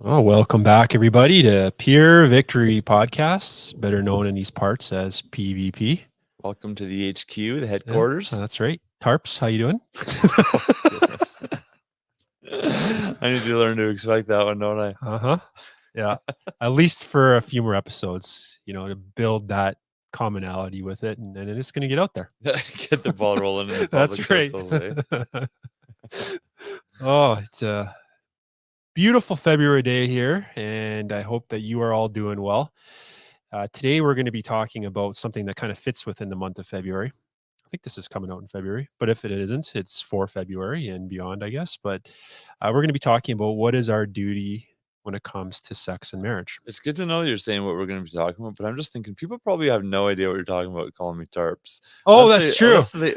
Oh, welcome back, everybody, to Pure Victory Podcasts, better known in these parts as PVP. Welcome to the HQ, the Yeah, headquarters. that's right. Tarps, how you doing? Oh, goodness. I need to learn to expect that one, don't I? Uh-huh. Yeah. At least for a few more episodes, to build that commonality with it, and then it's going to get out there. Get the ball rolling in the public That's right. circles, eh? Oh, it's a beautiful February day here, and I hope that you are all doing well. Today, we're going to be talking about something that kind of fits within the month of February. I think this is coming out in February, but if it isn't, it's for February and beyond, I guess. But we're going to be talking about what is our duty when it comes to sex and marriage. It's good to know that you're saying what we're going to be talking about, but I'm just thinking people probably have no idea what you're talking about calling me tarps. Oh, that's true. Unless they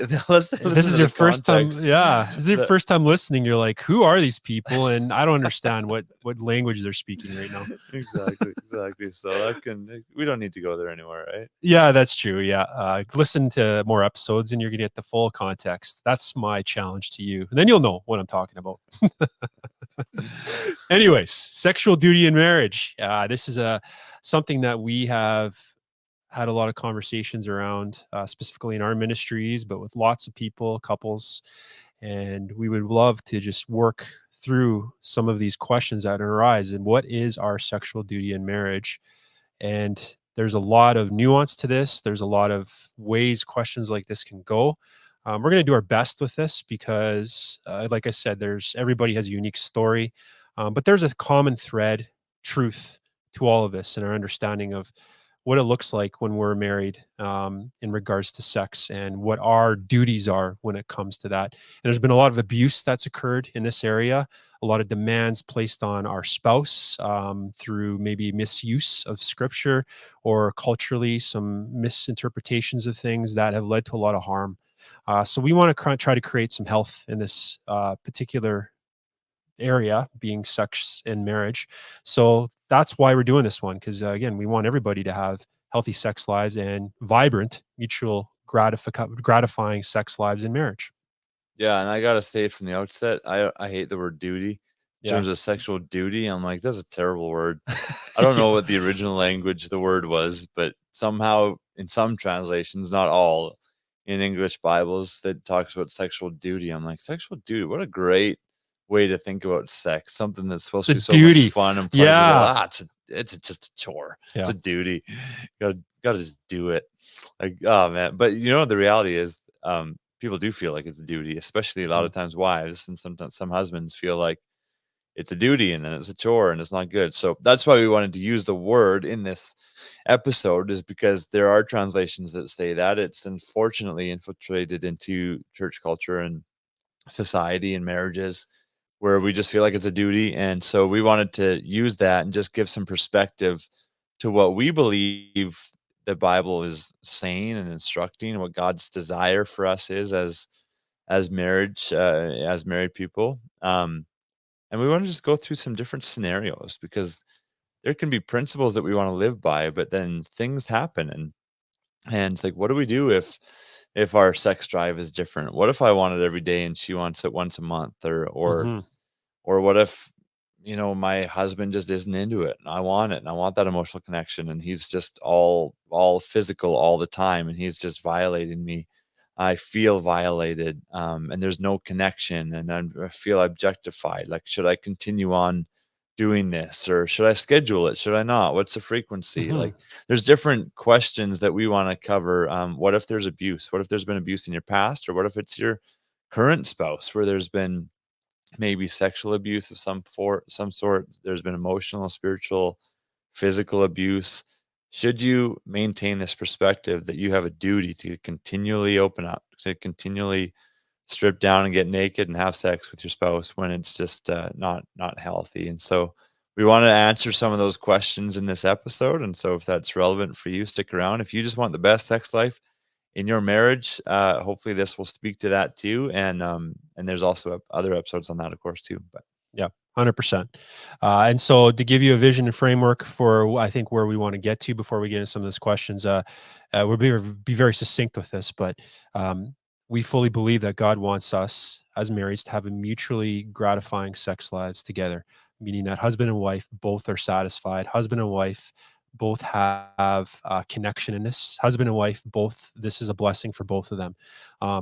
This is your first time. context. Yeah, this is your first time listening. You're like, who are these people? And I don't understand what language they're speaking right now. Exactly. So we don't need to go there anymore, right? Yeah, that's true. Yeah, listen to more episodes, and you're gonna get the full context. That's my challenge to you, and then you'll know what I'm talking about. Anyways, sexual duty in marriage. This is something that we have had a lot of conversations around, specifically in our ministries, but with lots of people, couples, and we would love to just work through some of these questions that arise. And what is our sexual duty in marriage? And there's a lot of nuance to this. There's a lot of ways questions like this can go. We're going to do our best with this because, like I said, everybody has a unique story, but there's a common thread, truth to all of this, and our understanding of what it looks like when we're married, in regards to sex, and what our duties are when it comes to that. And there's been a lot of abuse that's occurred in this area, a lot of demands placed on our spouse, through maybe misuse of scripture, or culturally some misinterpretations of things that have led to a lot of harm. So we want to try to create some health in this particular area, being sex and marriage. So that's why we're doing this one, because again, we want everybody to have healthy sex lives and vibrant, mutual gratifying sex lives in marriage. Yeah, and I gotta say from the outset, I hate the word duty. In Yeah. terms of sexual duty, I'm like, that's a terrible word. I don't know what the original language the word was, but somehow in some translations, not all, in English Bibles that talks about sexual duty. I'm like, sexual duty, what a great way to think about sex. Something that's supposed to The be so much duty. fun and pleasurable. Yeah. It's just a chore. It's Yeah. a duty. Gotta just do it. Like, oh man. But the reality is, people do feel like it's a duty, especially a lot of times wives, and sometimes some husbands feel like it's a duty and then it's a chore and it's not good. So that's why we wanted to use the word in this episode, is because there are translations that say that. It's unfortunately infiltrated into church culture and society and marriages where we just feel like it's a duty. And so we wanted to use that and just give some perspective to what we believe the Bible is saying and instructing, and what God's desire for us is as married people. And we want to just go through some different scenarios, because there can be principles that we want to live by, but then things happen, and it's like, what do we do if our sex drive is different? What if I want it every day and she wants it once a month, Mm-hmm. or what if my husband just isn't into it and I want it and I want that emotional connection, and he's just all physical all the time and he's just violating me. I feel violated, and there's no connection, and I feel objectified. Like, should I continue on doing this, or should I schedule it? Should I not? What's the frequency? Mm-hmm. Like, there's different questions that we want to cover. What if there's abuse? What if there's been abuse in your past, or what if it's your current spouse where there's been maybe sexual abuse of some sort? There's been emotional, spiritual, physical abuse. Should you maintain this perspective that you have a duty to continually open up, to continually strip down and get naked and have sex with your spouse when it's just not healthy? And so we want to answer some of those questions in this episode. And so if that's relevant for you, stick around. If you just want the best sex life in your marriage, hopefully this will speak to that too. And there's also other episodes on that, of course, too. But Yeah, 100%. And so to give you a vision and framework for, I think, where we want to get to before we get into some of these questions, we'll be very succinct with this, but we fully believe that God wants us as marrieds to have a mutually gratifying sex lives together. meaning that husband and wife both are satisfied. Husband and wife both have connection in this. Husband and wife both, this is a blessing for both of them.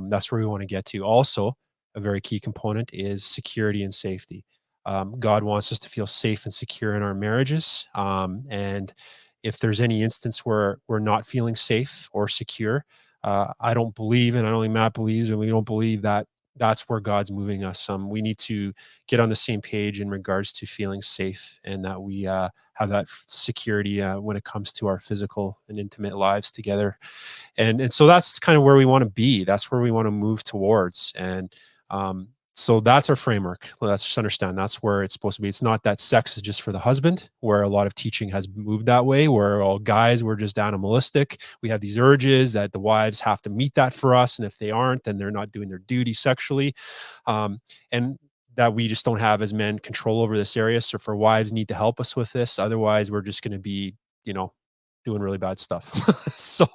That's where we want to get to. Also, a very key component is security and safety. God wants us to feel safe and secure in our marriages. And if there's any instance where we're not feeling safe or secure, I don't believe, and I don't think Matt believes, and we don't believe that that's where God's moving us. We need to get on the same page in regards to feeling safe, and that we have that security when it comes to our physical and intimate lives together. And so that's kind of where we want to be. That's where we want to move towards. And so that's our framework. Let's just understand that's where it's supposed to be. It's not that sex is just for the husband, where a lot of teaching has moved that way, where all guys were just animalistic. We have these urges that the wives have to meet that for us. And if they aren't, then they're not doing their duty sexually. And that we just don't have as men control over this area. So for wives need to help us with this. Otherwise, we're just going to be, doing really bad stuff. So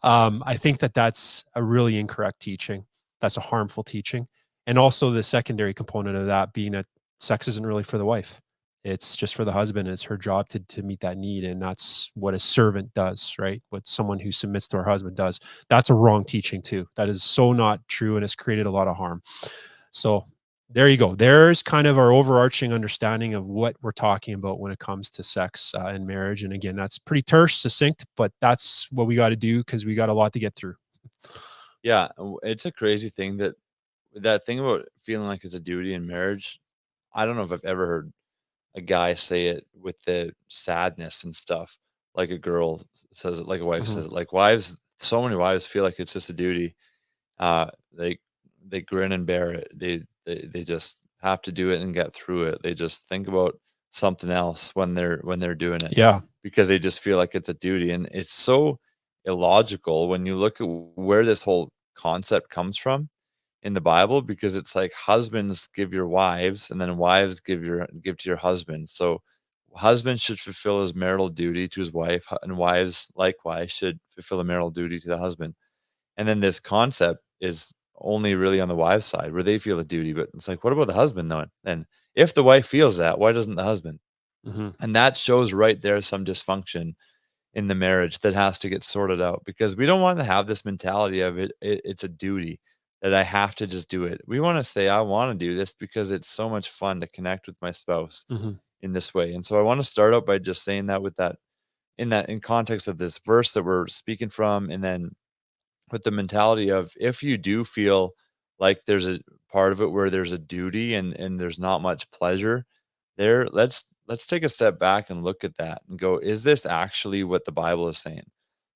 I think that that's a really incorrect teaching. That's a harmful teaching. And also the secondary component of that being that sex isn't really for the wife. It's just for the husband. It's her job to meet that need. And that's what a servant does, right? What someone who submits to her husband does. That's a wrong teaching too. That is so not true, and it's created a lot of harm. So there you go. There's kind of our overarching understanding of what we're talking about when it comes to sex and marriage. And again, that's pretty terse, succinct, but that's what we got to do because we got a lot to get through. Yeah, it's a crazy thing that thing about feeling like it's a duty in marriage. I don't know if I've ever heard a guy say it with the sadness and stuff, like a girl says it, like a wife Mhm. says it. Like wives, so many wives feel like it's just a duty. Uh, they they grin and bear it. They just have to do it and get through it. They just think about something else when they're doing it Yeah. because they just feel like it's a duty, and it's so illogical when you look at where this whole concept comes from in the Bible, because it's like husbands give your wives and then wives give to your husband. So husband should fulfill his marital duty to his wife, and wives likewise should fulfill a marital duty to the husband. And then this concept is only really on the wives' side where they feel a duty, but it's like, what about the husband though? And if the wife feels that, why doesn't the husband? Hmm. And that shows right there some dysfunction in the marriage that has to get sorted out, because we don't want to have this mentality of it's a duty that I have to just do it. We want to say, I want to do this because it's so much fun to connect with my spouse Hmm. in this way. And so I want to start out by just saying that with that in context of this verse that we're speaking from, and then with the mentality of if you do feel like there's a part of it where there's a duty and there's not much pleasure there, let's take a step back and look at that and go, is this actually what the Bible is saying?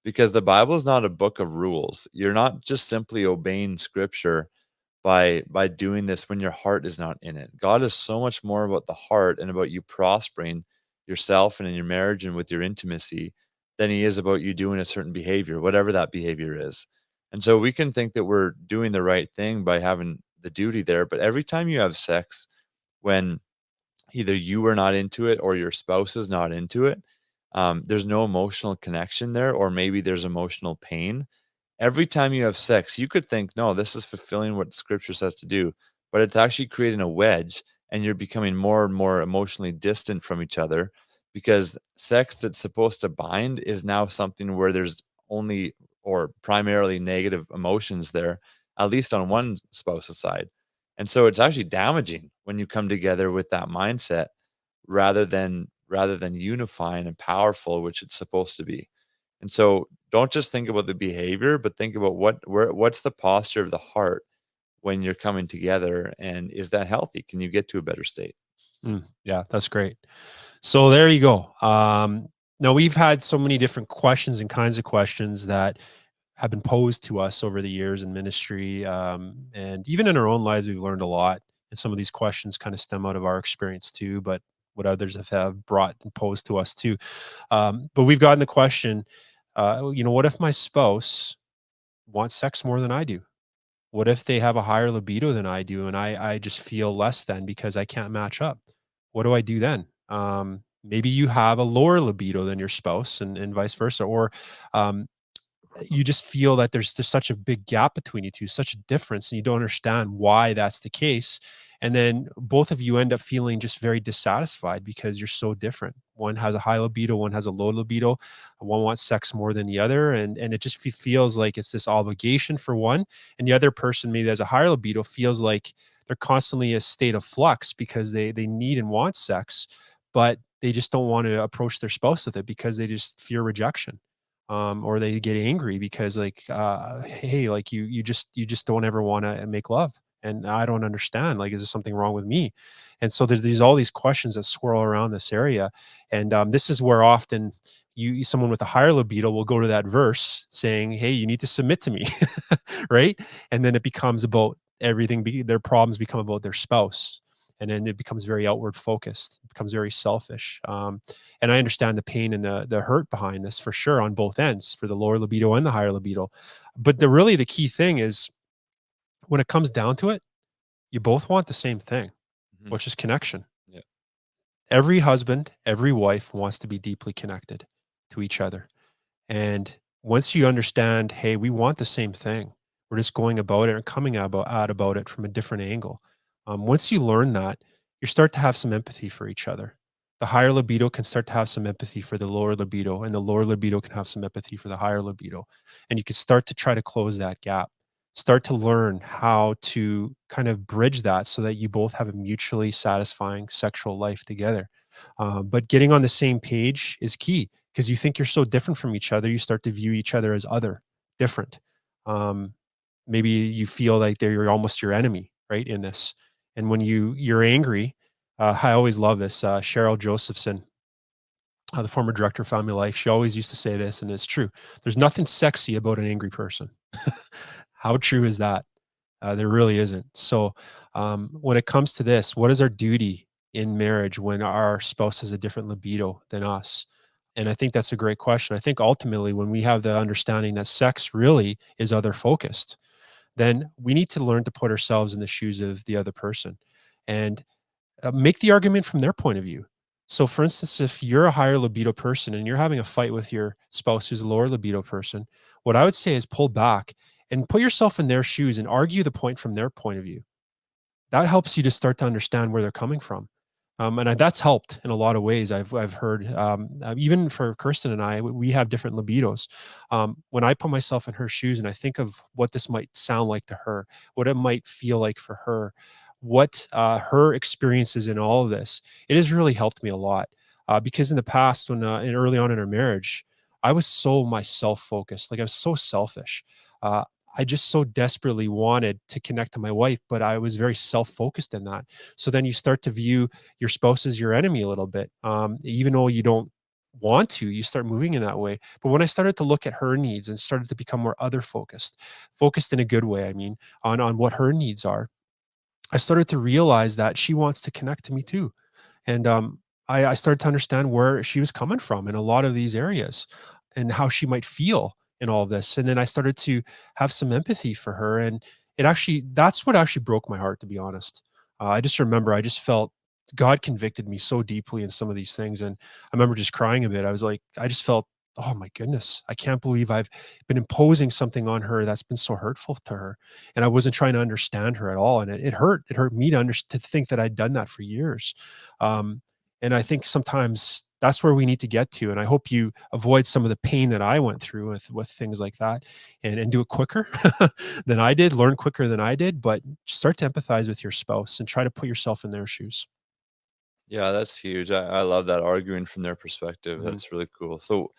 Because the Bible is not a book of rules. You're not just simply obeying scripture by doing this when your heart is not in it. God is so much more about the heart and about you prospering yourself and in your marriage and with your intimacy than he is about you doing a certain behavior, whatever that behavior is. And so we can think that we're doing the right thing by having the duty there, but every time you have sex when either you are not into it or your spouse is not into it, there's no emotional connection there, or maybe there's emotional pain. Every time you have sex, you could think, no, this is fulfilling what scripture says to do, but it's actually creating a wedge, and you're becoming more and more emotionally distant from each other, because sex that's supposed to bind is now something where there's only or primarily negative emotions there, at least on one spouse's side. And so it's actually damaging when you come together with that mindset rather than unifying and powerful, which it's supposed to be. And so don't just think about the behavior, but think about what's the posture of the heart when you're coming together, and is that healthy? Can you get to a better state? Yeah, that's great. So there you go. Now we've had so many different questions and kinds of questions that have been posed to us over the years in ministry, and even in our own lives, we've learned a lot. And some of these questions kind of stem out of our experience too, but what others have brought and posed to us too. But we've gotten the question, what if my spouse wants sex more than I do? What if they have a higher libido than I do and I just feel less than because I can't match up? What do I do then? Maybe you have a lower libido than your spouse and vice versa. Or um, you just feel that there's such a big gap between you two, such a difference, and you don't understand why that's the case. And then both of you end up feeling just very dissatisfied because you're so different. One has a high libido, one has a low libido. One wants sex more than the other, and it just feels like it's this obligation for one, and the other person maybe has a higher libido feels like they're constantly in a state of flux because they need and want sex, but they just don't want to approach their spouse with it because they just fear rejection. Or they get angry because like, hey, like you just don't ever want to make love, and I don't understand. Like, is there something wrong with me? And so there's all these questions that swirl around this area, and this is where often someone with a higher libido will go to that verse saying, "Hey, you need to submit to me," right? And then it becomes about everything. Their problems become about their spouse, and then it becomes very outward focused. It becomes very selfish. And I understand the pain and the hurt behind this for sure on both ends, for the lower libido and the higher libido. But the key thing is, when it comes down to it, you both want the same thing, Mhm. which is connection. Yeah. Every husband, every wife wants to be deeply connected to each other. And once you understand, hey, we want the same thing, we're just going about it and coming out about it from a different angle. Once you learn that, you start to have some empathy for each other. The higher libido can start to have some empathy for the lower libido, and the lower libido can have some empathy for the higher libido. And you can start to try to close that gap. Start to learn how to kind of bridge that so that you both have a mutually satisfying sexual life together. But getting on the same page is key because you think you're so different from each other. You start to view each other as other, different. Um, Maybe you feel like you're almost your enemy, right? In this, and when you're angry, I always love this. Cheryl Josephson, the former director of Family Life, she always used to say this, and it's true. There's nothing sexy about an angry person. How true is that? There really isn't. So, when it comes to this, what is our duty in marriage when our spouse has a different libido than us? And I think that's a great question. I think ultimately, when we have the understanding that sex really is other focused, then we need to learn to put ourselves in the shoes of the other person and make the argument from their point of view. So, for instance, if you're a higher libido person and you're having a fight with your spouse who's a lower libido person, what I would say is pull back and put yourself in their shoes and argue the point from their point of view. That helps you to start to understand where they're coming from. That's helped in a lot of ways. I've heard, even for Kirsten and I, we have different libidos. When I put myself in her shoes and I think of what this might sound like to her, what it might feel like for her, what her experiences in all of this, it has really helped me a lot. Because in the past, and early on in our marriage, I was so myself focused, like I was so selfish. Uh, I just so desperately wanted to connect to my wife, but I was very self-focused in that. So then you start to view your spouse as your enemy a little bit, even though you don't want to. You start moving in that way. But when I started to look at her needs and started to become more other focused, focused in a good way, I mean, on what her needs are, I started to realize that she wants to connect to me too. And I started to understand where she was coming from in a lot of these areas and how she might feel in all this. And then I started to have some empathy for her. And that's what actually broke my heart, to be honest. I just remember I just felt God convicted me so deeply in some of these things. And I remember just crying a bit. I was like, I just felt, oh my goodness, I can't believe I've been imposing something on her that's been so hurtful to her. And I wasn't trying to understand her at all. And it hurt. It hurt me to think that I'd done that for years. Um, and I think sometimes that's where we need to get to. And I hope you avoid some of the pain that I went through with things like that, and do it quicker than I did, learn quicker than I did, but start to empathize with your spouse and try to put yourself in their shoes. Yeah, that's huge. I love that arguing from their perspective. Mhm. That's really cool. So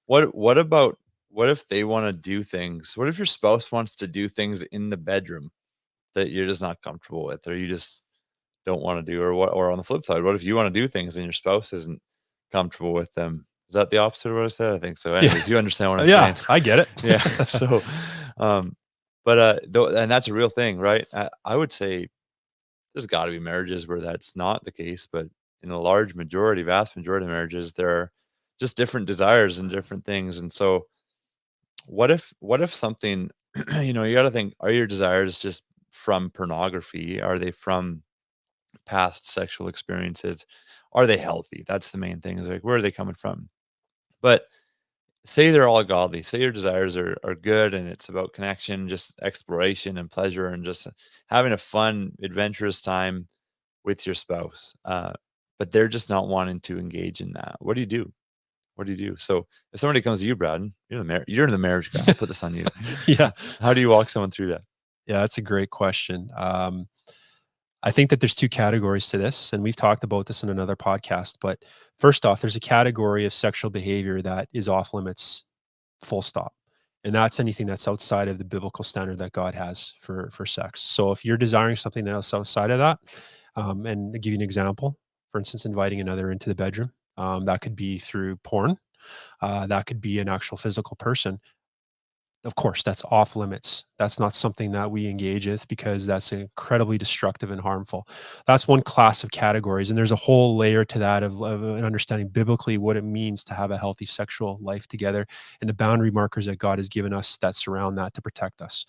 what about what if they want to do things? What if your spouse wants to do things in the bedroom that you're just not comfortable with or you just don't want to do or on the flip side, what if you want to do things and your spouse isn't comfortable with them? Is that the opposite of what I said? I think so. Yeah. Anyways, you understand what I'm Yeah, saying. I get it. Yeah. So um and that's a real thing, right? I would say there's got to be marriages where that's not the case, but in a large majority, vast majority of marriages, there are just different desires and different things. And so, what if something, you got to think: are your desires just from pornography? Are they from past sexual experiences? Are they healthy? That's the main thing. Is like where are they coming from? But say they're all godly. Say your desires are good and it's about connection, just exploration and pleasure, and just having a fun, adventurous time with your spouse, but they're just not wanting to engage in that. What do you do? What do you do? So if somebody comes to you, Brad, you're the marriage guy. I'll put this on you. Yeah. How do you walk someone through that? Yeah, that's a great question. I think that there's two categories to this, and we've talked about this in another podcast. But first off, there's a category of sexual behavior that is off limits, full stop. And that's anything that's outside of the biblical standard that God has for sex. So if you're desiring something that's outside of that, and I'll give you an example, for instance, inviting another into the bedroom, that could be through porn, that could be an actual physical person. Of course, that's off limits. That's not something that we engage with because that's incredibly destructive and harmful. That's one class of categories. And there's a whole layer to that of an understanding biblically what it means to have a healthy sexual life together and the boundary markers that God has given us that surround that to protect us.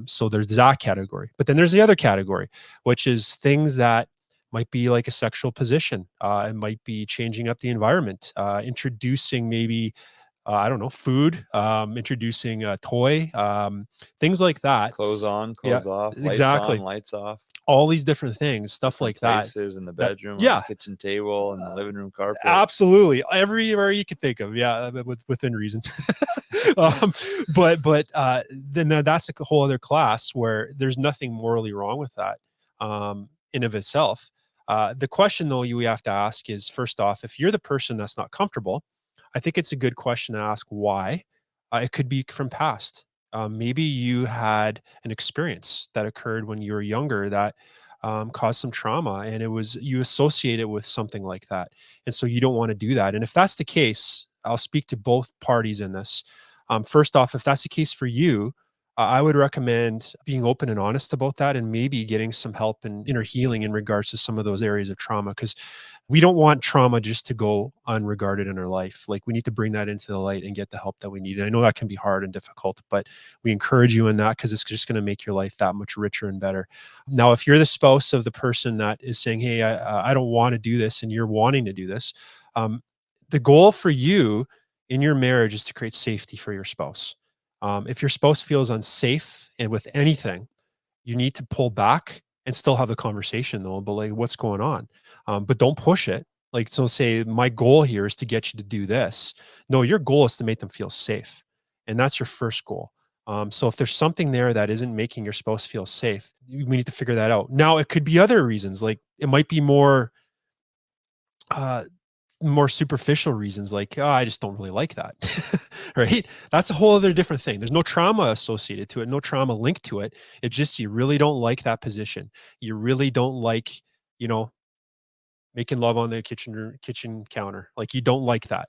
So there's that category. But then there's the other category, which is things that might be like a sexual position. It might be changing up the environment, introducing maybe I don't know, food, introducing a toy, things like that. Clothes on, Yeah, clothes off, lights on, exactly. lights off, All these different things, stuff different like that. places in the That bedroom, on the yeah, kitchen table, and the living room carpet. absolutely. Everywhere you could think of, yeah, within reason. um, but then that's a whole other class where there's nothing morally wrong with that in of itself. The question though you have to ask is first off, if you're the person that's not comfortable, I think it's a good question to ask why. It could be from past. Maybe you had an experience that occurred when you were younger that caused some trauma, and it was you associate it with something like that, and so you don't want to do that. And if that's the case, I'll speak to both parties in this. First off, if that's the case for you, I would recommend being open and honest about that and maybe getting some help in inner healing in regards to some of those areas of trauma because we don't want trauma just to go unregarded in our life. Like we need to bring that into the light and get the help that we need. And I know that can be hard and difficult, but we encourage you in that because it's just going to make your life that much richer and better. Now, if you're the spouse of the person that is saying, "Hey, I don't want to do this," and you're wanting to do this, the goal for you in your marriage is to create safety for your spouse. If your spouse feels unsafe and with anything, you need to pull back and still have a conversation though, but like what's going on? But don't push it. Like, so say my goal here is to get you to do this. No, your goal is to make them feel safe. And that's your first goal. So if there's something there that isn't making your spouse feel safe, we need to figure that out. Now, it could be other reasons. Like it might be uh, more superficial reasons like, oh, I just don't really like that. Right? That's a whole other different thing. There's no trauma associated to it, no trauma linked to it. It's just you really don't like that position. You really don't like, you know, making love on the kitchen counter. Like you don't like that.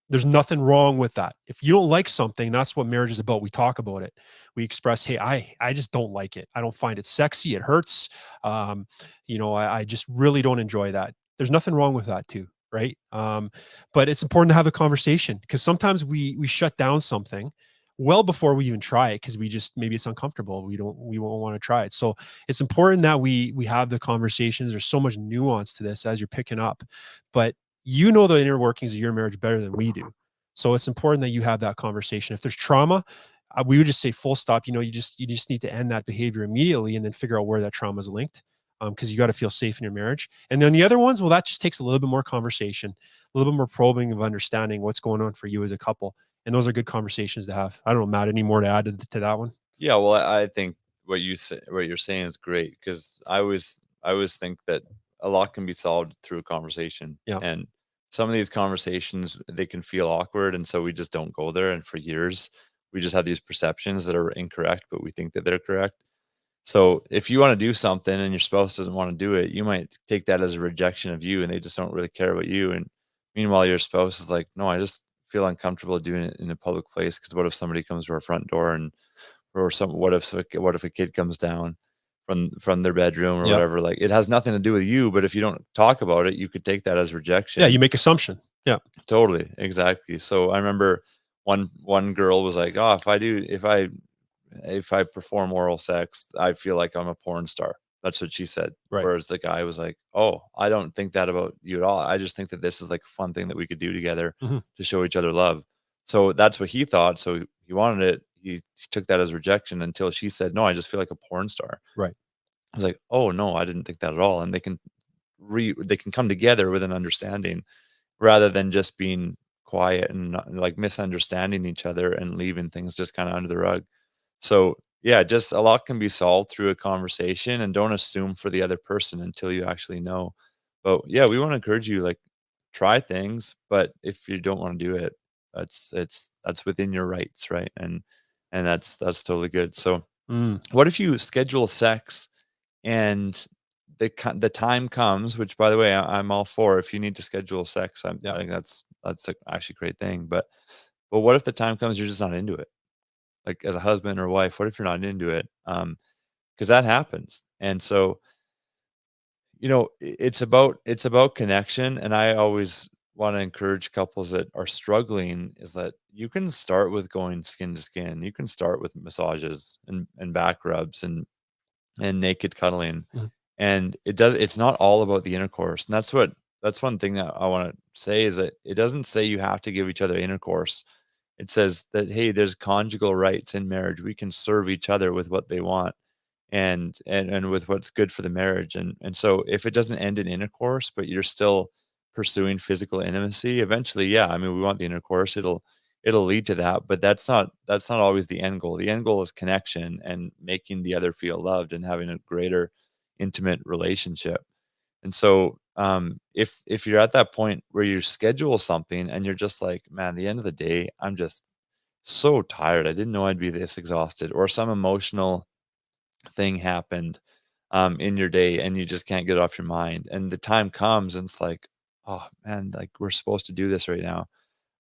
There's nothing wrong with that. If you don't like something, that's what marriage is about. We talk about it. We express, hey, I just don't like it. I don't find it sexy. It hurts. I just really don't enjoy that. There's nothing wrong with that too, right? But it's important to have a conversation because sometimes we shut down something well before we even try it because we just maybe it's uncomfortable. We won't want to try it. So it's important that we have the conversations. There's so much nuance to this as you're picking up, but you know the inner workings of your marriage better than we do. So it's important that you have that conversation. If there's trauma, we would just say full stop. You just need to end that behavior immediately and then figure out where that trauma is linked. Because you got to feel safe in your marriage. And then the other ones, well, that just takes a little bit more conversation, a little bit more probing of understanding what's going on for you as a couple. And those are good conversations to have. I don't know, Matt, any more to add to that one? Yeah, well, I think what you're saying is great because I always think that a lot can be solved through a conversation, Yeah. and some of these conversations they can feel awkward, and so we just don't go there. And for years, we just have these perceptions that are incorrect, but we think that they're correct. So if you want to do something and your spouse doesn't want to do it, you might take that as a rejection of you, and they just don't really care about you. And meanwhile, your spouse is like, "No, I just feel uncomfortable doing it in a public place because what if somebody comes to our front door and or some what if a kid comes down from their bedroom or Yeah. whatever, like, it has nothing to do with you, but if you don't talk about it, you could take that as Yeah. rejection. You make assumption. Yeah. Totally, exactly. So I remember one girl was like, "Oh, if I perform oral sex, I feel like I'm a porn star." That's what she said. Right. Whereas the guy was like, "Oh, I don't think that about you at all. I just think that this is like a fun thing that we could do together Mhm. to show each other love." So that's what he thought. So he wanted it. He took that as rejection until she said, "No, I just feel like a porn star." Right. I was like, "Oh, no, I didn't think that at all." And they can come together with an understanding rather than just being quiet and not, like, misunderstanding each other and leaving things just kinda under the rug. So, yeah, just a lot can be solved through a conversation, and don't assume for the other person until you actually know. But, yeah, we wanna encourage you, like, try things, but if you don't wanna do it, that's within your rights, right? And that's totally good. So, Mm, what if you schedule sex and the time comes, which, by the way, I'm all for. If you need to schedule sex, yeah. I think that's a actually a great thing. But what if the time comes you're just not into it? Like, as a husband or wife, what if you're not into it? Because that happens. And so, it's about connection, and I always wanna encourage couples that are struggling is that you can start with going skin to skin. You can start with massages and back rubs and naked cuddling. Mhm. And it's not all about the intercourse. And that's one thing that I want to say is that it doesn't say you have to give each other intercourse. It says that, hey, there's conjugal rights in marriage. We can serve each other with what they want and with what's good for the marriage. And so if it doesn't end in intercourse, but you're still pursuing physical intimacy, eventually, yeah, I mean, we want the intercourse. It'll lead to that, but that's not always the end goal. The end goal is connection and making the other feel loved and having a greater intimate relationship. And so, if you're at that point where you schedule something and you're just like, man, the end of the day, I'm just so tired. I didn't know I'd be this exhausted, or some emotional thing happened in your day and you just can't get it off your mind. And the time comes and it's like, oh man, like, we're supposed to do this right now.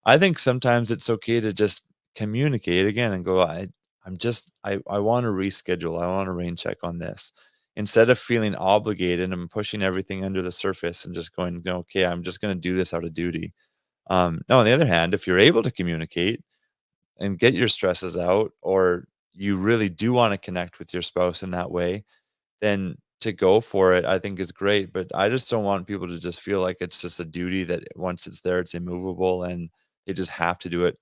I think sometimes it's okay to just communicate again and go, I want to reschedule. I want to rain check on this. Instead of feeling obligated and pushing everything under the surface and just going, "No, okay, I'm just going to do this out of duty." No, on the other hand, if you're able to communicate and get your stresses out, or you really do want to connect with your spouse in that way, then to go for it, I think, is great. But I just don't want people to just feel like it's just a duty that once it's there, it's immovable and they just have to do it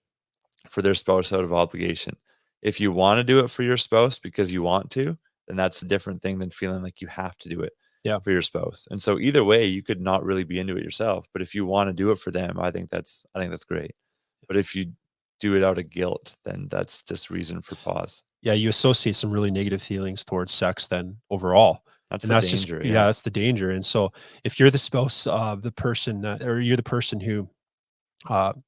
for their spouse out of obligation. If you want to do it for your spouse because you want to, then that's a different thing than feeling like you have to do it Yeah. for your spouse. And so either way, you could not really be into it yourself. But if you want to do it for them, I think that's great. But if you do it out of guilt, then that's just reason for pause. Yeah, you associate some really negative feelings towards sex then overall. That's And the that's just, danger. yeah, Yeah. that's the danger. And so if you're the spouse of the person that, or you're the person who,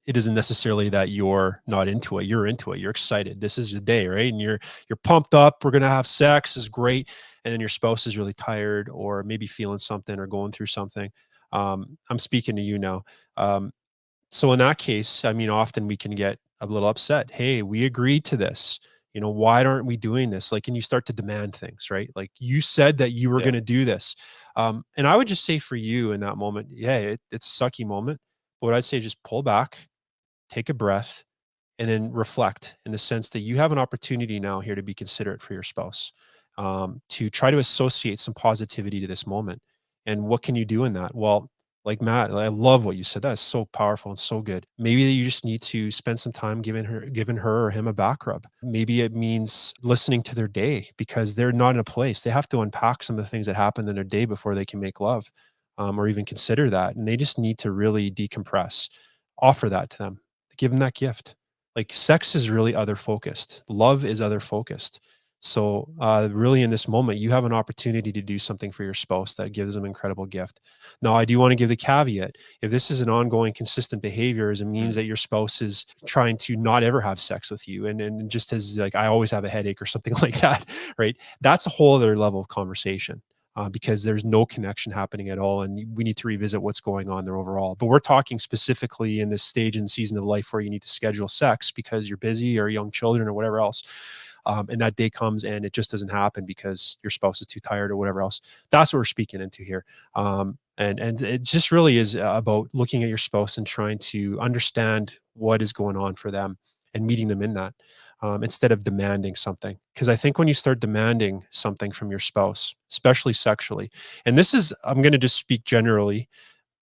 it isn't necessarily that you're not into it. You're into it. You're excited. This is your day, right? And you're pumped up. We're gonna have sex. This is great. And then your spouse is really tired, or maybe feeling something, or going through something. I'm speaking to you now. Um, so in that case, I mean, often we can get a little upset. Hey, we agreed to this. Why aren't we doing this? Like, and you start to demand things, right? Like, you said that you were going Yeah. to do this. And I would just say for you in that moment, yeah, it's a sucky moment. But what I'd say is just pull back, take a breath, and then reflect in the sense that you have an opportunity now here to be considerate for your spouse, to try to associate some positivity to this moment. And what can you do in that? Well, like Matt, I love what you said. That's so powerful and so good. Maybe you just need to spend some time giving her or him a back rub. Maybe it means listening to their day because they're not in a place. They have to unpack some of the things that happened in their day before they can make love, or even consider that. And they just need to really decompress. Offer that to them. Give them that gift. Like, sex is really other focused. Love is other focused. So, really, in this moment, you have an opportunity to do something for your spouse that gives them incredible gift. Now, I do want to give the caveat: if this is an ongoing, consistent behavior, as it means Mm. that your spouse is trying to not ever have sex with you, and just as like I always have a headache or something like that, right? That's a whole other level of conversation. Because there's no connection happening at all, and we need to revisit what's going on there overall. But we're talking specifically in this stage and season of life where you need to schedule sex because you're busy or young children or whatever else, and that day comes and it just doesn't happen because your spouse is too tired or whatever else. That's what we're speaking into here. And it just really is about looking at your spouse and trying to understand what is going on for them and meeting them in that, instead of demanding something. Because I think when you start demanding something from your spouse, especially sexually, and this is, I'm going to just speak generally,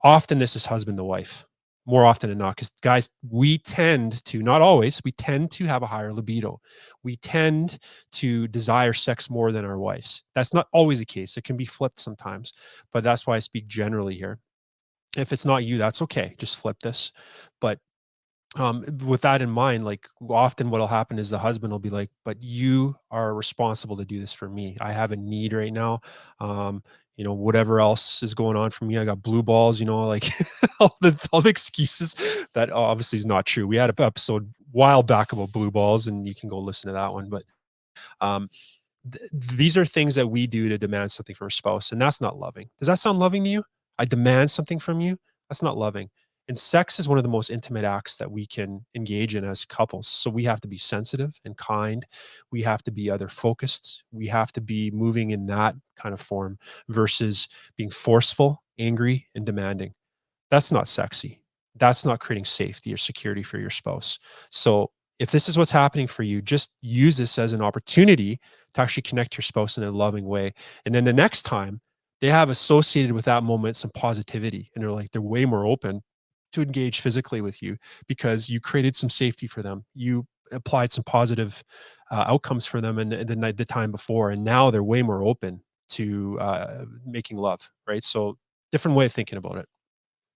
often this is husband to wife more often than not, because guys, we tend to, not always, we tend to have a higher libido. We tend to desire sex more than our wives. That's not always the case. It can be flipped sometimes, but that's why I speak generally here. If it's not you, that's okay. Just flip this. But with that in mind, like often what'll happen is the husband will be like, but you are responsible to do this for me. I have a need right now. um whatever else is going on for me, I got blue balls, like all the excuses that obviously is not true. We had an episode a while back about blue balls, and you can go listen to that one. But um these are things that we do to demand something from our spouse, and that's not loving. Does that sound loving to you? I demand something from you. That's not loving. And sex is one of the most intimate acts that we can engage in as couples. So we have to be sensitive and kind. We have to be other focused. We have to be moving in that kind of form versus being forceful, angry, and demanding. That's not sexy. That's not creating safety or security for your spouse. So if this is what's happening for you, just use this as an opportunity to actually connect your spouse in a loving way. And then the next time they have associated with that moment some positivity, and they're way more open to engage physically with you because you created some safety for them. You applied some positive outcomes for them in the time before, and now they're way more open to making love. Right. So different way of thinking about it.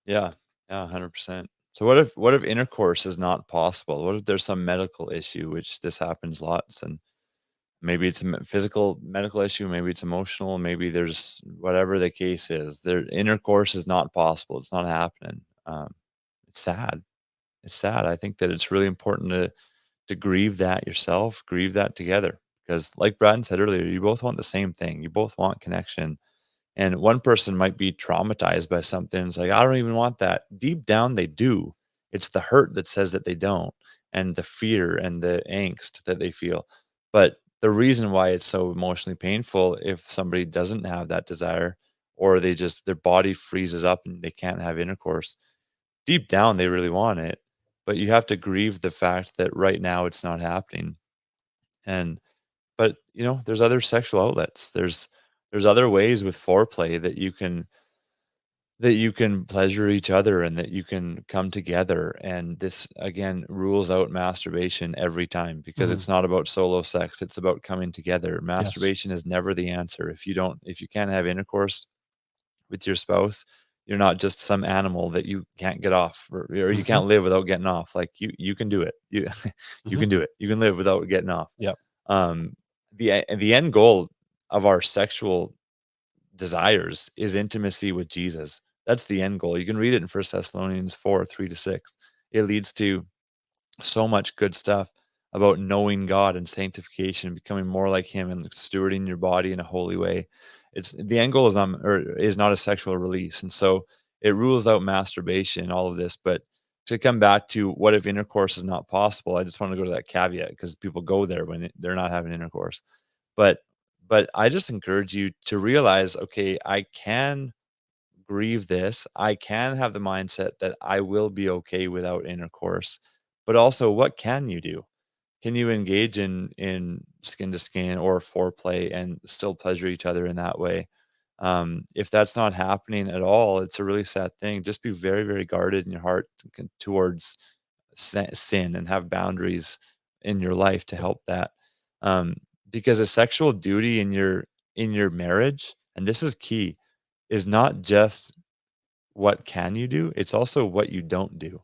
Yeah. Yeah, 100%. So what if intercourse is not possible? What if there's some medical issue, which this happens lots, and maybe it's a physical medical issue, maybe it's emotional, maybe there's whatever the case is. Their intercourse is not possible. It's not happening. It's sad. It's sad. I think that it's really important to grieve that yourself, grieve that together, because like Braden said earlier, you both want the same thing. You both want connection. And one person might be traumatized by something. It's like, I don't even want that. Deep down, they do. It's the hurt that says that they don't, and the fear and the angst that they feel. But the reason why it's so emotionally painful, if somebody doesn't have that desire, or they just, their body freezes up and they can't have intercourse, deep down, they really want it. But you have to grieve the fact that right now it's not happening. And but, there's other sexual outlets. There's other ways with foreplay that you can pleasure each other and that you can come together, and this, again, rules out masturbation every time because Mhm. it's not about solo sex, it's about coming together. Yes. Masturbation is never the answer. If you can't have intercourse with your spouse, you're not just some animal that you can't get off, or you Mhm. can't live without getting off. Like, you can do it. You you Mhm. can do it. You can live without getting off. Yep. Um, the end goal of our sexual desires is intimacy with Jesus. That's the end goal. You can read it in 1 Thessalonians 4, 3-6. It leads to so much good stuff about knowing God and sanctification, becoming more like Him, and stewarding your body in a holy way. It's the end goal is not a sexual release, and so it rules out masturbation, all of this. But to come back to what if intercourse is not possible, I just want to go to that caveat because people go there when they're not having intercourse. But I just encourage you to realize, okay, I can grieve this. I can have the mindset that I will be okay without intercourse. But also, what can you do? Can you engage in skin to skin or foreplay and still pleasure each other in that way? If that's not happening at all, it's a really sad thing. Just be very, very guarded in your heart towards sin, and have boundaries in your life to help that. Um, because a sexual duty in your marriage, and this is key, is not just what can you do, it's also what you don't do.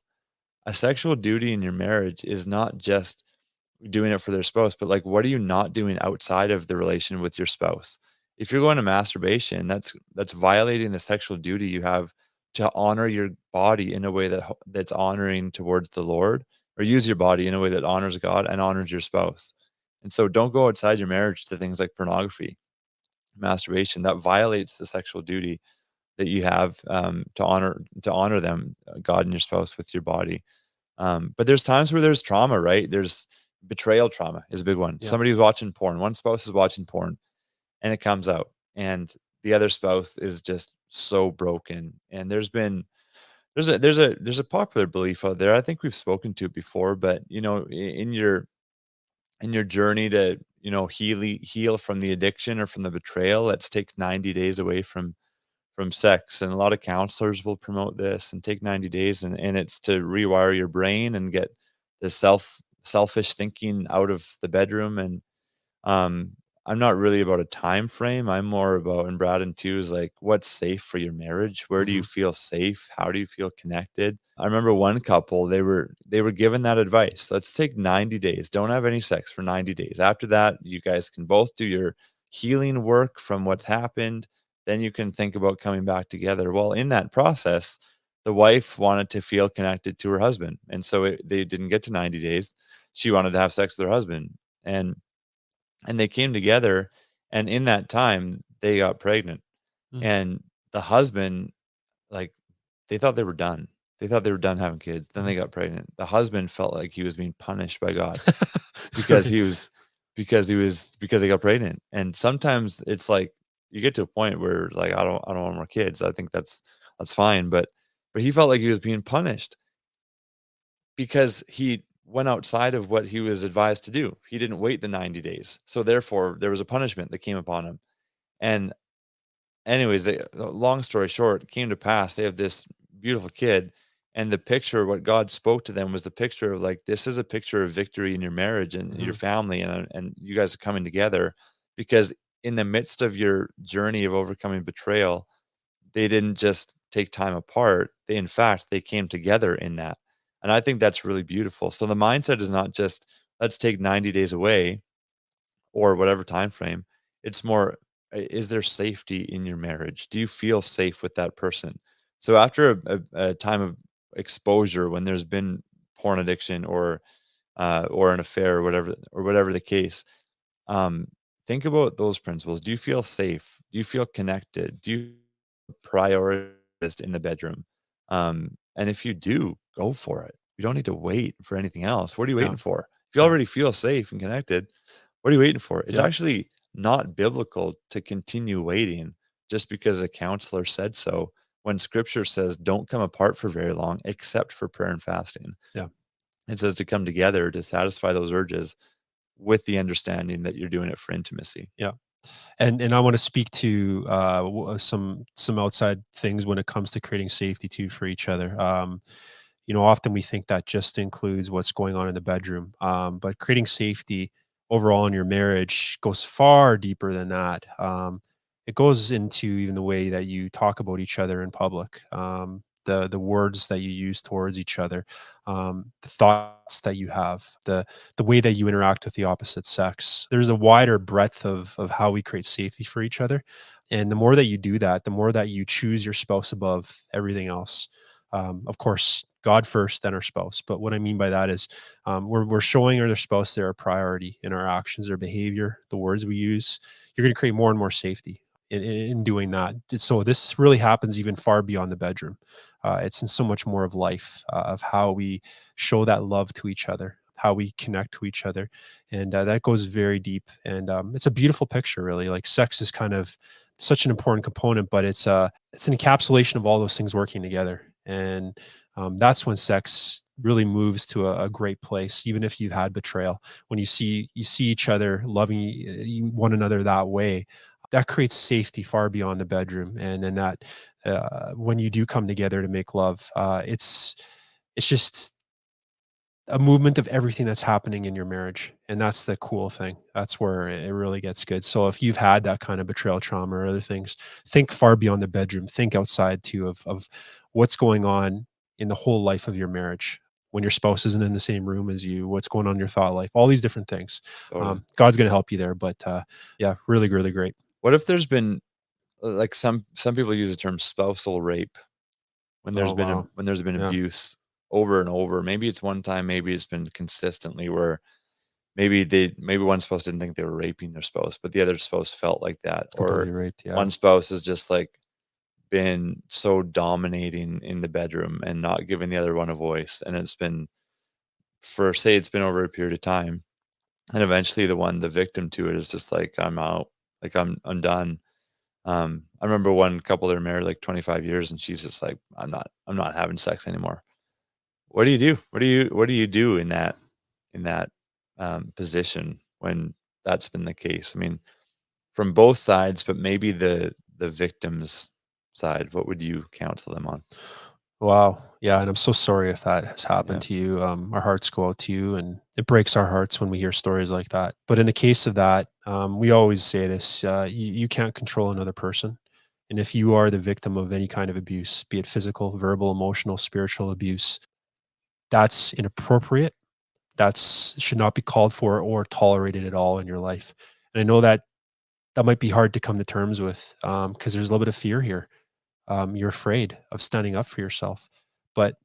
A sexual duty in your marriage is not just doing it for their spouse, but like, what are you not doing outside of the relation with your spouse? If you're going to masturbation, that's violating the sexual duty you have to honor your body in a way that's honoring towards the Lord, or use your body in a way that honors God and honors your spouse. And so don't go outside your marriage to things like pornography, masturbation. That violates the sexual duty that you have, to honor them, God and your spouse, with your body. But there's times where there's trauma, right? There's betrayal trauma is a big one. Yep. Somebody's watching porn. One spouse is watching porn, and it comes out, and the other spouse is just so broken. And there's a popular belief out there. I think we've spoken to it before, but in your journey to heal from the addiction or from the betrayal, that takes 90 days away from from sex, and a lot of counselors will promote this and take 90 days, and it's to rewire your brain and get the selfish thinking out of the bedroom. And um, I'm not really about a time frame. I'm more about, and Braden too, is like, what's safe for your marriage? Where do you Mhm. feel safe? How do you feel connected? I remember one couple, they were given that advice. Let's take 90 days. Don't have any sex for 90 days. After that, you guys can both do your healing work from what's happened. Then you can think about coming back together. Well, in that process, the wife wanted to feel connected to her husband. And so they didn't get to 90 days. She wanted to have sex with her husband. And they came together, and in that time, they got pregnant, Mm. and the husband, like, they thought they were done. They thought they were done having kids, then Mhm. they got pregnant. The husband felt like he was being punished by God because Right. he was because they got pregnant, and sometimes it's like, you get to a point where, like, I don't want more kids. I think that's fine, but he felt like he was being punished because he went outside of what he was advised to do. He didn't wait the 90 days. So therefore, there was a punishment that came upon him. And anyways, long story short, it came to pass. They have this beautiful kid. And the picture, what God spoke to them was the picture of, like, this is a picture of victory in your marriage and your Mhm. family, and you guys are coming together because in the midst of your journey of overcoming betrayal, they didn't just take time apart. They, in fact, they came together in that. And I think that's really beautiful. So the mindset is not just, let's take 90 days away or whatever time frame. It's more, is there safety in your marriage? Do you feel safe with that person? So after a time of exposure, when there's been porn addiction or an affair or whatever the case, um, think about those principles. Do you feel safe? Do you feel connected? Do you prioritized in the bedroom? And if you do, go for it. You don't need to wait for anything else. What are you Yeah. waiting for? If you Yeah. already feel safe and connected, what are you waiting for? It's Yeah. actually not biblical to continue waiting just because a counselor said so. When scripture says don't come apart for very long, except for prayer and fasting, Yeah. it says to come together to satisfy those urges with the understanding that you're doing it for intimacy. Yeah. And I want to speak to some outside things when it comes to creating safety too for each other. Often we think that just includes what's going on in the bedroom, but creating safety overall in your marriage goes far deeper than that. It goes into even the way that you talk about each other in public, the words that you use towards each other, the thoughts that you have, the way that you interact with the opposite sex. There's a wider breadth of how we create safety for each other, and the more that you do that, the more that you choose your spouse above everything else. Of course, God first, then our spouse. But what I mean by that is we're showing our spouse they're a priority in our actions, their behavior, the words we use. You're going to create more and more safety in doing that. So this really happens even far beyond the bedroom. It's in so much more of life, of how we show that love to each other, how we connect to each other, and that goes very deep. And it's a beautiful picture, really. Like sex is kind of such an important component, but it's an encapsulation of all those things working together. And that's when sex really moves to a great place. Even if you've had betrayal, when you see each other loving one another that way, that creates safety far beyond the bedroom. And then that when you do come together to make love, it's just a movement of everything that's happening in your marriage. And that's the cool thing. That's where it really gets good. So if you've had that kind of betrayal trauma or other things, think far beyond the bedroom. Think outside too of what's going on in the whole life of your marriage. When your spouse isn't in the same room as you, what's going on in your thought life, all these different things. Totally. God's going to help you there. But yeah, really, really great. What if there's been, like, some people use the term spousal rape when Oh, wow. there's been Yeah, abuse over and over. Maybe it's one time, maybe it's been consistently where maybe one spouse didn't think they were raping their spouse, but the other spouse felt like that, completely or right. Yeah. one spouse has just, like, been so dominating in the bedroom and not giving the other one a voice, and it's been, for say it's been over a period of time, and eventually the victim to it is just like, "I'm out. Like, I'm done." I remember one couple, they're married like 25 years, and she's just like, I'm not having sex anymore." What do you do? What do you do in that position when that's been the case? I mean, from both sides, but maybe the victims side, what would you counsel them on? Wow. Yeah, and I'm so sorry if that has happened Yeah. to you. Our hearts go out to you, and it breaks our hearts when we hear stories like that. But in the case of that, we always say this: you can't control another person, and if you are the victim of any kind of abuse, be it physical, verbal, emotional, spiritual abuse, that's inappropriate. That's should not be called for or tolerated at all in your life. And I know that that might be hard to come to terms with because there's a little bit of fear here. You're afraid of standing up for yourself. But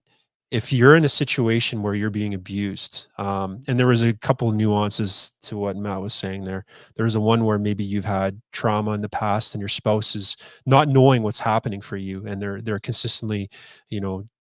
if you're in a situation where you're being abused, and there was a couple of nuances to what Matt was saying there. There's a one where maybe you've had trauma in the past, and your spouse is not knowing what's happening for you, and they're consistently,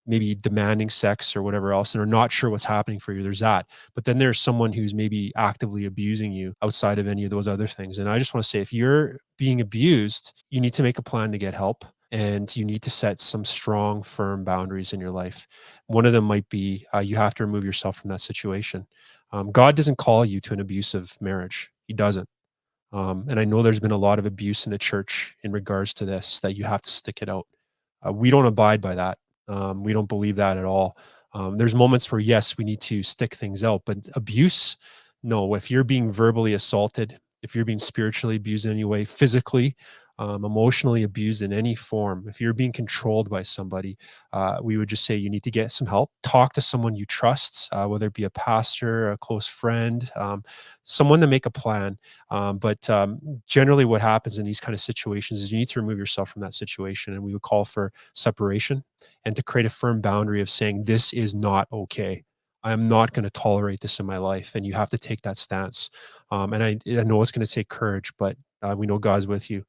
maybe demanding sex or whatever else, and are not sure what's happening for you. There's that. But then there's someone who's maybe actively abusing you outside of any of those other things. And I just want to say, if you're being abused, you need to make a plan to get help. And you need to set some strong, firm boundaries in your life. One of them might be you have to remove yourself from that situation. God doesn't call you to an abusive marriage. He doesn't. And I know there's been a lot of abuse in the church in regards to this, that you have to stick it out. We don't abide by that. We don't believe that at all. There's moments where, yes, we need to stick things out, but abuse, no. If you're being verbally assaulted, if you're being spiritually abused in any way, physically, emotionally abused in any form, if you're being controlled by somebody, we would just say you need to get some help. Talk to someone you trust, whether it be a pastor, a close friend, someone to make a plan. But generally, what happens in these kind of situations is you need to remove yourself from that situation, and we would call for separation and to create a firm boundary of saying, this is not okay. I am not going to tolerate this in my life. And you have to take that stance. And I know it's going to take courage, but we know God's with you.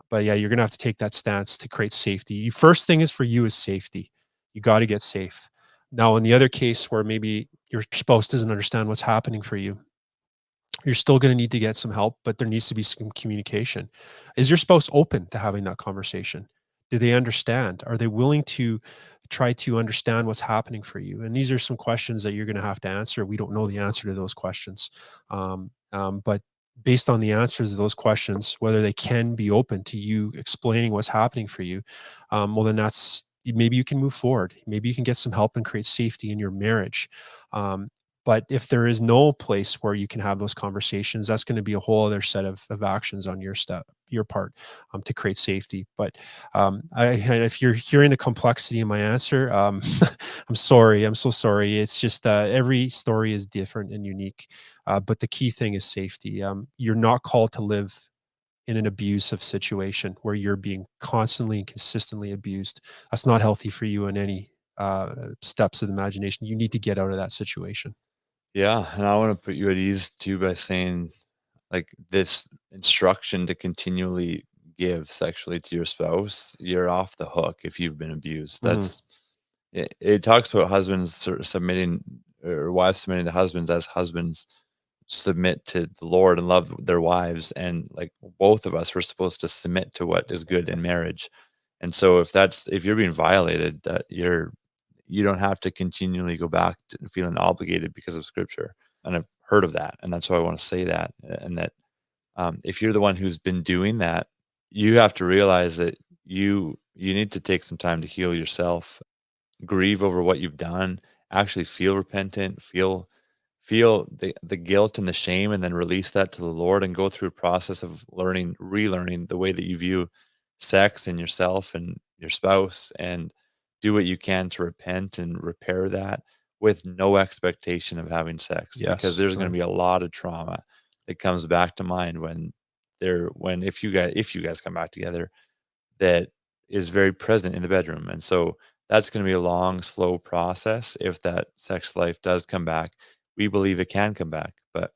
But yeah, you're going to have to take that stance to create safety. First thing is for you is safety. You got to get safe. Now, in the other case where maybe your spouse doesn't understand what's happening for you, you're still going to need to get some help, but there needs to be some communication. Is your spouse open to having that conversation? Do they understand? Are they willing to try to understand what's happening for you? And these are some questions that you're going to have to answer. We don't know the answer to those questions. But based on the answers to those questions, whether they can be open to you explaining what's happening for you, well, then maybe you can move forward. Maybe you can get some help and create safety in your marriage. But if there is no place where you can have those conversations, that's going to be a whole other set of actions on your part, to create safety. But if you're hearing the complexity in my answer, I'm sorry. I'm so sorry. It's just every story is different and unique. But the key thing is safety. You're not called to live in an abusive situation where you're being constantly and consistently abused. That's not healthy for you in any steps of the imagination. You need to get out of that situation. Yeah, and I wanna put you at ease too by saying, like, this instruction to continually give sexually to your spouse, you're off the hook if you've been abused. Mhm. It talks about husbands submitting, or wives submitting to husbands as husbands submit to the Lord and love their wives, and, like, both of us were supposed to submit to what is good in marriage. And so if you're being violated, that you don't have to continually go back to feeling obligated because of scripture. And I've heard of that, and that's why I want to say that. And that if you're the one who's been doing that, you have to realize that you need to take some time to heal yourself, grieve over what you've done, actually feel repentant, feel the guilt and the shame, and then release that to the Lord and go through a process of relearning the way that you view sex and yourself and your spouse, and do what you can to repent and repair that with no expectation of having sex, because Yes. there's going to Right. be a lot of trauma that comes back to mind when if you guys come back together, that is very present in the bedroom. And so that's going to be a long, slow process. If that sex life does come back, we believe it can come back, but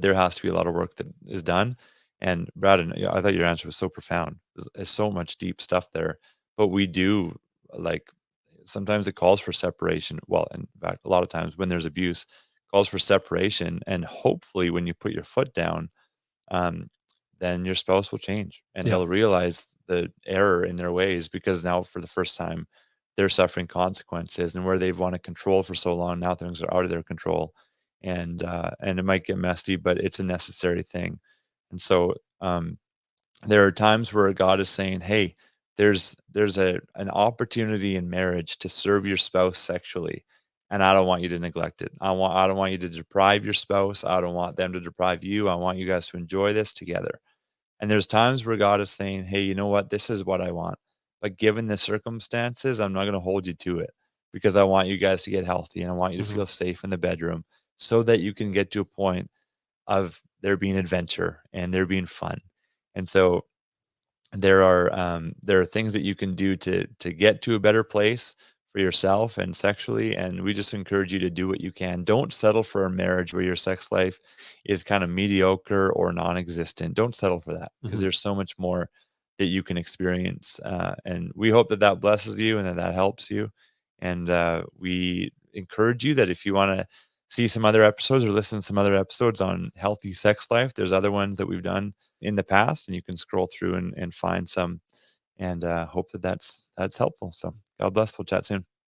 there has to be a lot of work that is done. And Braden, yeah, I thought your answer was so profound. There's so much deep stuff there, but we do, like, sometimes it calls for separation. Well, in fact, a lot of times when there's abuse, calls for separation, and hopefully when you put your foot down, um, then your spouse will change and Yeah. he'll realize the error in their ways, because now for the first time they're suffering consequences, and where they've wanted control for so long, now things are out of their control. And it might get messy, but it's a necessary thing. And so there are times where God is saying, hey, there's an opportunity in marriage to serve your spouse sexually, and I don't want you to neglect it. I don't want you to deprive your spouse. I don't want them to deprive you. I want you guys to enjoy this together. And there's times where God is saying, "Hey, you know what? This is what I want. But given the circumstances, I'm not going to hold you to it because I want you guys to get healthy and I want you to Mhm. feel safe in the bedroom so that you can get to a point of there being adventure and there being fun." And so there are things that you can do to get to a better place for yourself and sexually, and we just encourage you to do what you can. Don't settle for a marriage where your sex life is kind of mediocre or non-existent. Don't settle for that because Mhm. there's so much more that you can experience, and we hope that that blesses you and that that helps you. And we encourage you that if you want to see some other episodes or listen to some other episodes on healthy sex life, there's other ones that we've done in the past, and you can scroll through and find some, and hope that that's helpful. So God bless. We'll chat soon.